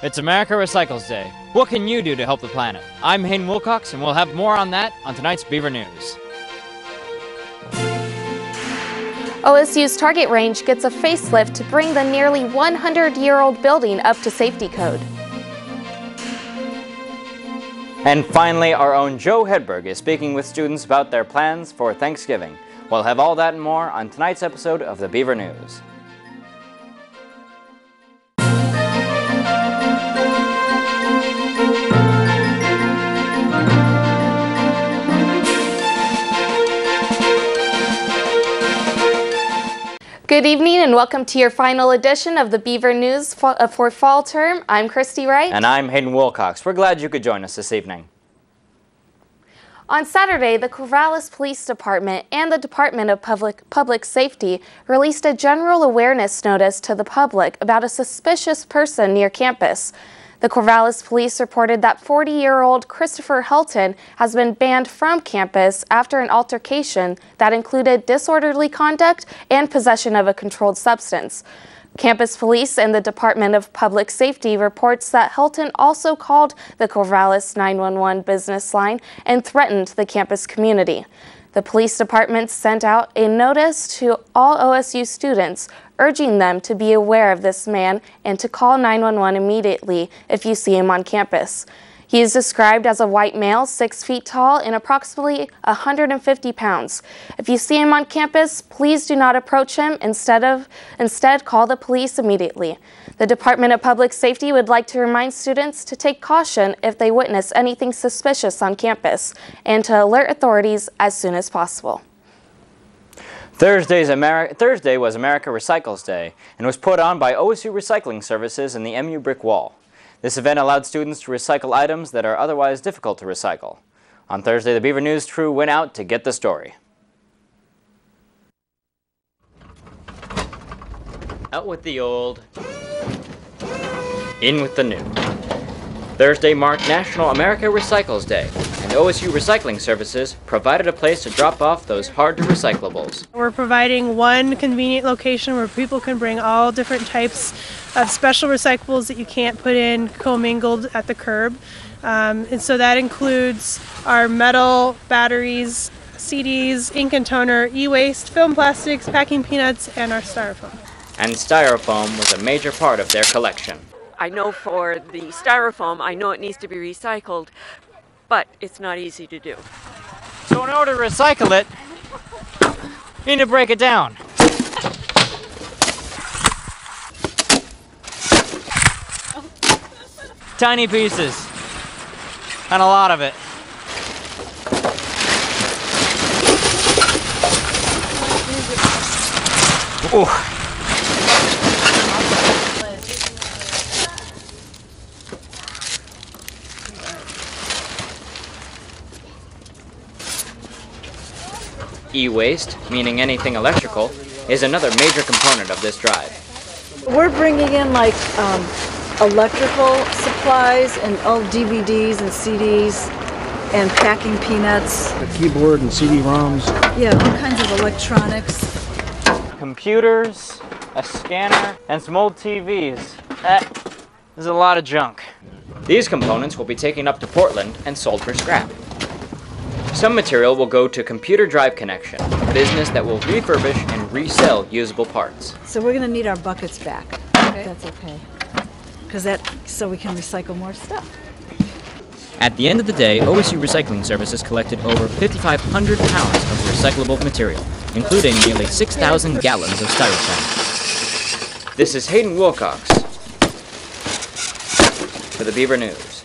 It's America Recycles Day. What can you do to help the planet? I'm Hayden Wilcox, and we'll have more on that on tonight's Beaver News. OSU's Target Range gets a facelift to bring the nearly 100-year-old building up to safety code. And finally, our own Joe Hedberg is speaking with students about their plans for Thanksgiving. We'll have all that and more on tonight's episode of the Beaver News. Good evening and welcome to your final edition of the Beaver News for fall term. I'm Christy, Wright. And I'm Hayden Wilcox. We're glad you could join us this evening. On Saturday, the Corvallis Police Department and the Department of Public Safety released a general awareness notice to the public about a suspicious person near campus. The Corvallis Police reported that 40-year-old Christopher Helton has been banned from campus after an altercation that included disorderly conduct and possession of a controlled substance. Campus Police and the Department of Public Safety reports that Helton also called the Corvallis 911 business line and threatened the campus community. The police department sent out a notice to all OSU students urging them to be aware of this man and to call 911 immediately if you see him on campus. He is described as a white male, 6 feet tall and approximately 150 pounds. If you see him on campus, please do not approach him. Instead, call the police immediately. The Department of Public Safety would like to remind students to take caution if they witness anything suspicious on campus and to alert authorities as soon as possible. Thursday was America Recycles Day and was put on by OSU Recycling Services in the MU Brick Wall. This event allowed students to recycle items that are otherwise difficult to recycle. On Thursday, the Beaver News crew went out to get the story. Out with the old, in with the new. Thursday marked National America Recycles Day, and OSU Recycling Services provided a place to drop off those hard-to-recyclables. We're providing one convenient location where people can bring all different types of special recyclables that you can't put in commingled at the curb. And so that includes our metal, batteries, CDs, ink and toner, e-waste, film plastics, packing peanuts, and our styrofoam. And styrofoam was a major part of their collection. I know for the styrofoam, I know it needs to be recycled, but it's not easy to do. So in order to recycle it, you need to break it down. Tiny pieces, and a lot of it. Ooh. E-waste, meaning anything electrical, is another major component of this drive. We're bringing in like electrical supplies and old DVDs and CDs and packing peanuts. A keyboard and CD-ROMs. Yeah, all kinds of electronics. Computers, a scanner, and some old TVs. There's a lot of junk. These components will be taken up to Portland and sold for scrap. Some material will go to Computer Drive Connection, a business that will refurbish and resell usable parts. So we're going to need our buckets back. Okay. That's okay. So we can recycle more stuff. At the end of the day, OSU Recycling Services collected over 5,500 pounds of recyclable material, including nearly 6,000 gallons of styrofoam. This is Hayden Wilcox for the Beaver News.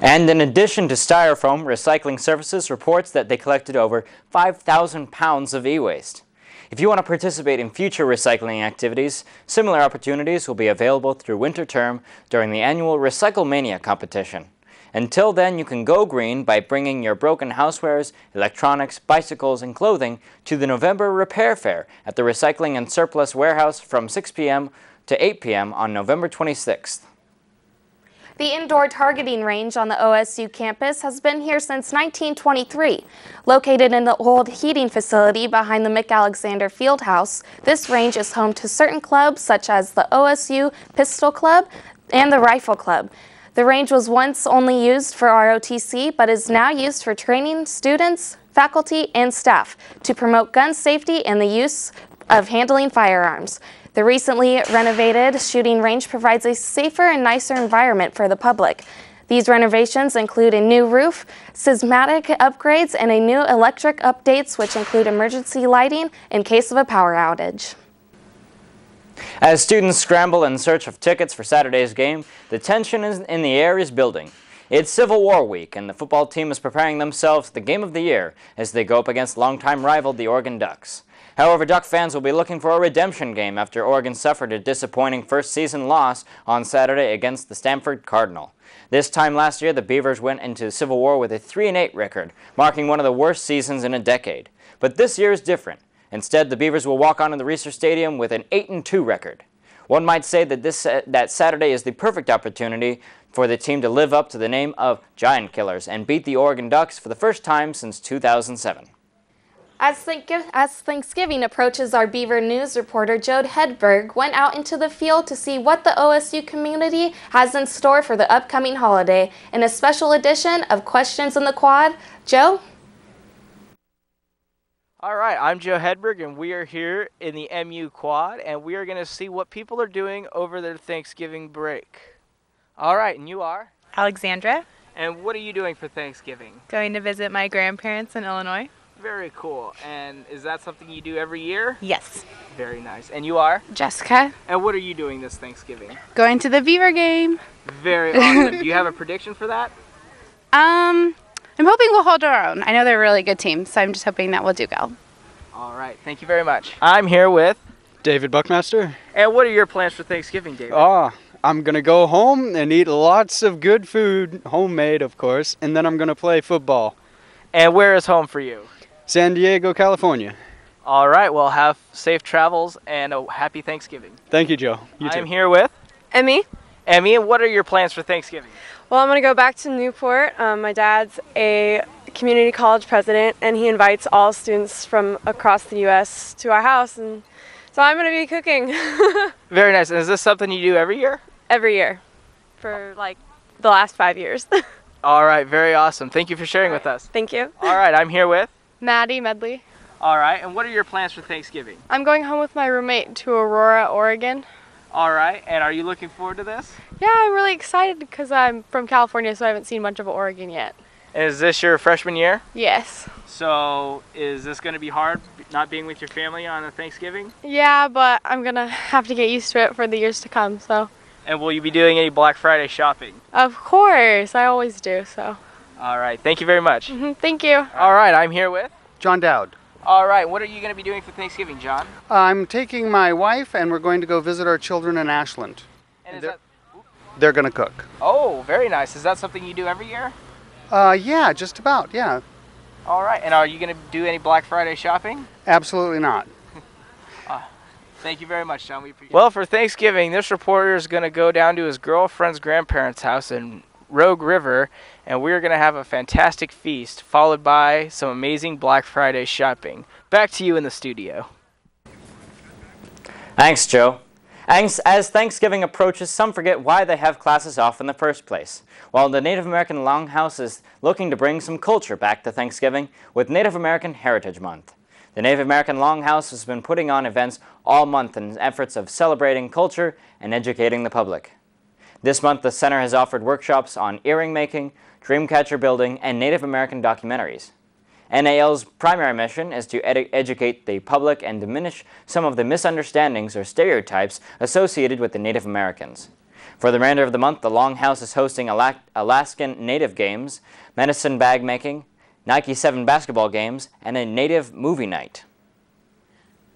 And in addition to styrofoam, Recycling Services reports that they collected over 5,000 pounds of e-waste. If you want to participate in future recycling activities, similar opportunities will be available through winter term during the annual Recycle Mania competition. Until then, you can go green by bringing your broken housewares, electronics, bicycles, and clothing to the November Repair Fair at the Recycling and Surplus Warehouse from 6 p.m. to 8 p.m. on November 26th. The indoor targeting range on the OSU campus has been here since 1923. Located in the old heating facility behind the McAlexander Fieldhouse, this range is home to certain clubs such as the OSU Pistol Club, and the Rifle Club. The range was once only used for ROTC, but is now used for training students, faculty, and staff to promote gun safety and the use of handling firearms. The recently renovated shooting range provides a safer and nicer environment for the public. These renovations include a new roof, seismic upgrades, and a new electric updates, which include emergency lighting in case of a power outage. As students scramble in search of tickets for Saturday's game, the tension in the air is building. It's Civil War week, and the football team is preparing themselves for the game of the year as they go up against longtime rival the Oregon Ducks. However, Duck fans will be looking for a redemption game after Oregon suffered a disappointing first-season loss on Saturday against the Stanford Cardinal. This time last year, the Beavers went into Civil War with a 3-8 record, marking one of the worst seasons in a decade. But this year is different. Instead, the Beavers will walk onto the Reser Stadium with an 8-2 record. One might say that that Saturday is the perfect opportunity for the team to live up to the name of Giant Killers and beat the Oregon Ducks for the first time since 2007. As Thanksgiving approaches, our Beaver News reporter Joe Hedberg went out into the field to see what the OSU community has in store for the upcoming holiday in a special edition of Questions in the Quad. Joe? All right, I'm Joe Hedberg, and we are here in the MU Quad, and we are going to see what people are doing over their Thanksgiving break. All right, and you are? Alexandra. And what are you doing for Thanksgiving? Going to visit my grandparents in Illinois. Very cool. And is that something you do every year? Yes. Very nice. And you are? Jessica. And what are you doing this Thanksgiving? Going to the Beaver game. Very awesome. Do you have a prediction for that? I'm hoping we'll hold our own. I know they're a really good team, so I'm just hoping that we'll do well. All right. Thank you very much. I'm here with David Buckmaster. And what are your plans for Thanksgiving, David? I'm going to go home and eat lots of good food, homemade, of course, and then I'm going to play football. And where is home for you? San Diego, California. All right. Well, have safe travels and a happy Thanksgiving. Thank you, Joe. You too. I'm here with Emmy. Emmy, and what are your plans for Thanksgiving? Well, I'm going to go back to Newport. My dad's a community college president, and he invites all students from across the U.S. to our house, and so I'm going to be cooking. Very nice. And is this something you do every year? Every year for like the last 5 years. All right. Very awesome. Thank you for sharing with us. Thank you. All right. I'm here with Maddie Medley. All right. And what are your plans for Thanksgiving? I'm going home with my roommate to Aurora, Oregon. All right. And are you looking forward to this? Yeah, I'm really excited because I'm from California, so I haven't seen much of Oregon yet. And is this your freshman year? Yes. So is this going to be hard, not being with your family on a Thanksgiving? Yeah, but I'm going to have to get used to it for the years to come, so. And will you be doing any Black Friday shopping? Of course. I always do, so. All right. Thank you very much. Thank you. All right. I'm here with John Dowd. All right. What are you going to be doing for Thanksgiving, John? I'm taking my wife, and we're going to go visit our children in Ashland. And they're going to cook. Oh, very nice. Is that something you do every year? Yeah, just about, yeah. All right. And are you going to do any Black Friday shopping? Absolutely not. Thank you very much, John. We appreciate it. Well, for Thanksgiving, this reporter is going to go down to his girlfriend's grandparents' house in Rogue River, and we're going to have a fantastic feast, followed by some amazing Black Friday shopping. Back to you in the studio. Thanks, Joe. As Thanksgiving approaches, some forget why they have classes off in the first place. While the Native American Longhouse is looking to bring some culture back to Thanksgiving with Native American Heritage Month. The Native American Longhouse has been putting on events all month in efforts of celebrating culture and educating the public. This month, the center has offered workshops on earring making, dreamcatcher building, and Native American documentaries. NAL's primary mission is to educate the public and diminish some of the misunderstandings or stereotypes associated with the Native Americans. For the remainder of the month, the Longhouse is hosting Alaskan Native Games, medicine bag making, Nike 7 basketball games, and a Native movie night.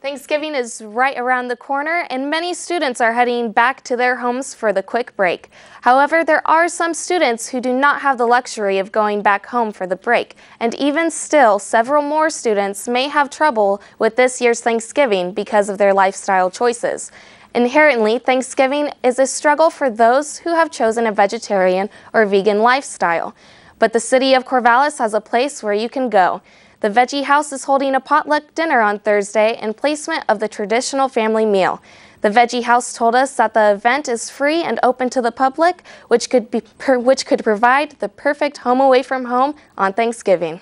Thanksgiving is right around the corner, and many students are heading back to their homes for the quick break. However, there are some students who do not have the luxury of going back home for the break, and even still, several more students may have trouble with this year's Thanksgiving because of their lifestyle choices. Inherently, Thanksgiving is a struggle for those who have chosen a vegetarian or vegan lifestyle. But the city of Corvallis has a place where you can go. The Veggie House is holding a potluck dinner on Thursday in placement of the traditional family meal. The Veggie House told us that the event is free and open to the public, which could provide the perfect home away from home on Thanksgiving.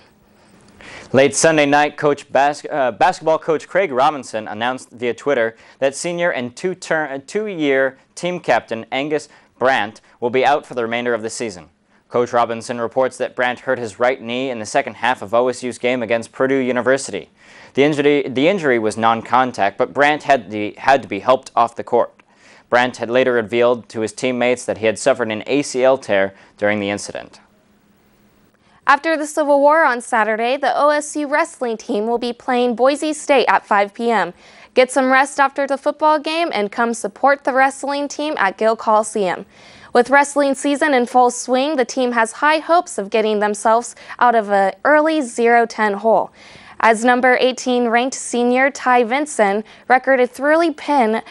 Late Sunday night, basketball coach Craig Robinson announced via Twitter that senior and two-year team captain Angus Brandt will be out for the remainder of the season. Coach Robinson reports that Brandt hurt his right knee in the second half of OSU's game against Purdue University. The injury was non-contact, but Brandt had to be helped off the court. Brandt had later revealed to his teammates that he had suffered an ACL tear during the incident. After the Civil War on Saturday, the OSU Wrestling team will be playing Boise State at 5 p.m. Get some rest after the football game and come support the wrestling team at Gill Coliseum. With wrestling season in full swing, the team has high hopes of getting themselves out of an early 0-10 hole. As number 18 ranked senior Ty Vinson recorded thrilling pin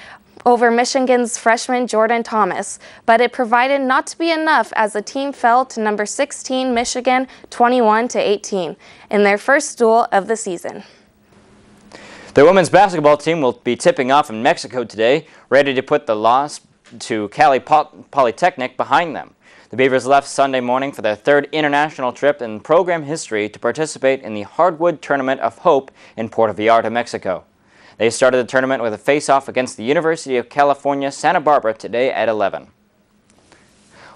over Michigan's freshman Jordan Thomas, but it provided not to be enough as the team fell to number 16 Michigan 21-18 in their first duel of the season. The women's basketball team will be tipping off in Mexico today, ready to put the loss to Cali Polytechnic behind them. The Beavers left Sunday morning for their third international trip in program history to participate in the Hardwood Tournament of Hope in Puerto Vallarta, Mexico. They started the tournament with a face-off against the University of California, Santa Barbara today at 11.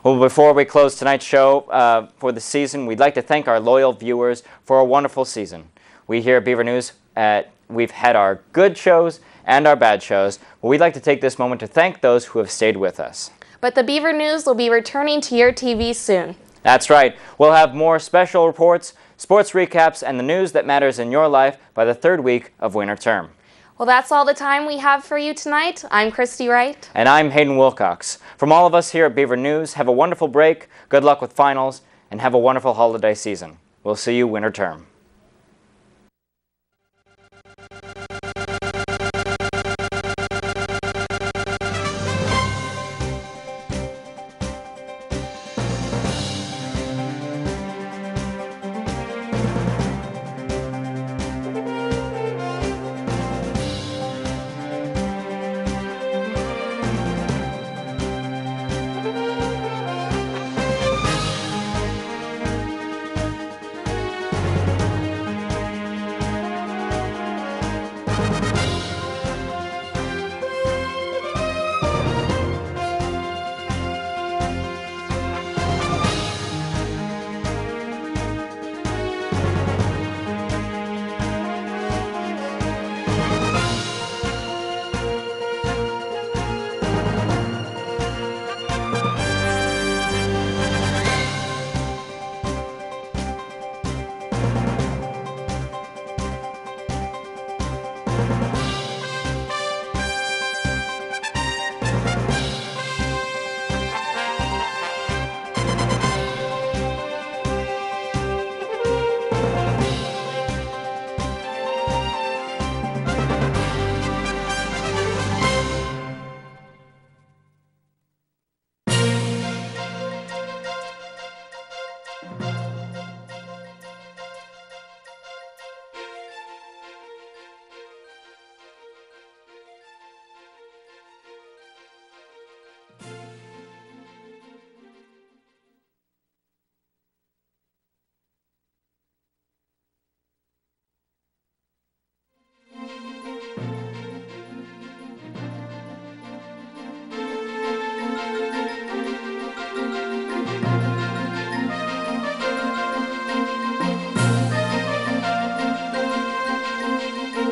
Well, before we close tonight's show for the season, we'd like to thank our loyal viewers for a wonderful season. We here at Beaver News, we've had our good shows and our bad shows, but we'd like to take this moment to thank those who have stayed with us. But the Beaver News will be returning to your TV soon. That's right. We'll have more special reports, sports recaps, and the news that matters in your life by the third week of winter term. Well, that's all the time we have for you tonight. I'm Christy Wright. And I'm Hayden Wilcox. From all of us here at Beaver News, have a wonderful break, good luck with finals, and have a wonderful holiday season. We'll see you winter term.